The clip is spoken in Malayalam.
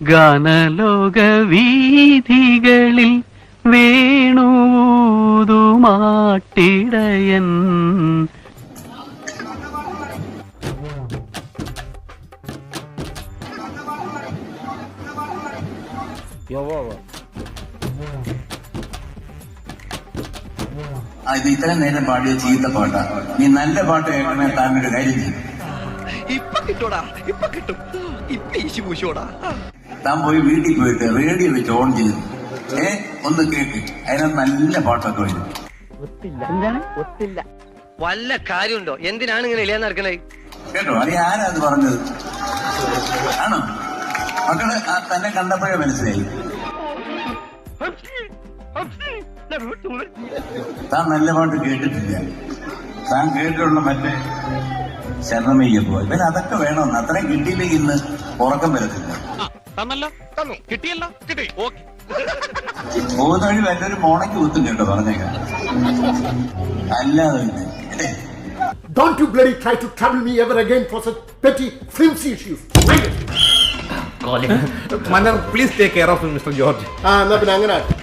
ഗാനലോക വീഥികളിൽ വേണൂതുമാട്ടിടയൻ. ഇത് ഇത്രയും നേരം പാടിയ ചീത്ത പാട്ടാ. നീ നല്ല പാട്ട് കേൾക്കണേ താനൊരു കാര്യം ചെയ്യും. ഇപ്പൊ കിട്ടൂടാ, ഇപ്പൊ കിട്ടും. ഇപ്പൊ ഈശി പൂശോടാ. താൻ പോയി വീട്ടിൽ പോയിട്ട് റേഡിയോ വെച്ച് ഓൺ ചെയ്തു ഒന്ന് കേക്ക്. അതിനകത്ത് നല്ല പാട്ടൊക്കെ വരും. വല്ല കാര്യമുണ്ടോ? എന്തിനാണ് ഇങ്ങനെ ഇല്ലാന്ന് നടക്കണേ? കേട്ടോ? അത് ആരാത് പറഞ്ഞത്? ആണോ? മക്കള് തന്നെ കണ്ടപ്പോഴേ മനസ്സിലായി. താൻ നല്ല പാട്ട് കേട്ടിട്ടില്ല. താൻ കേട്ടിട്ടുള്ള മറ്റേ ശരണമയ്യപ്പോ ഇവൻ അതൊക്കെ വേണമെന്ന്. അത്രയും കിട്ടിയില്ലെങ്കിൽ ഇന്ന് ഉറക്കം വരത്തില്ല. പോകുന്ന വഴി വല്ലൊരു മോണയ്ക്ക് കുത്തും കേട്ടോ, പറഞ്ഞേക്കാം. അല്ലാതെ Don't you bloody try to trouble me ever again for such petty, flimsy issues. Manner, please take care of him, Mr. George. എന്നാ പിന്നെ അങ്ങനെ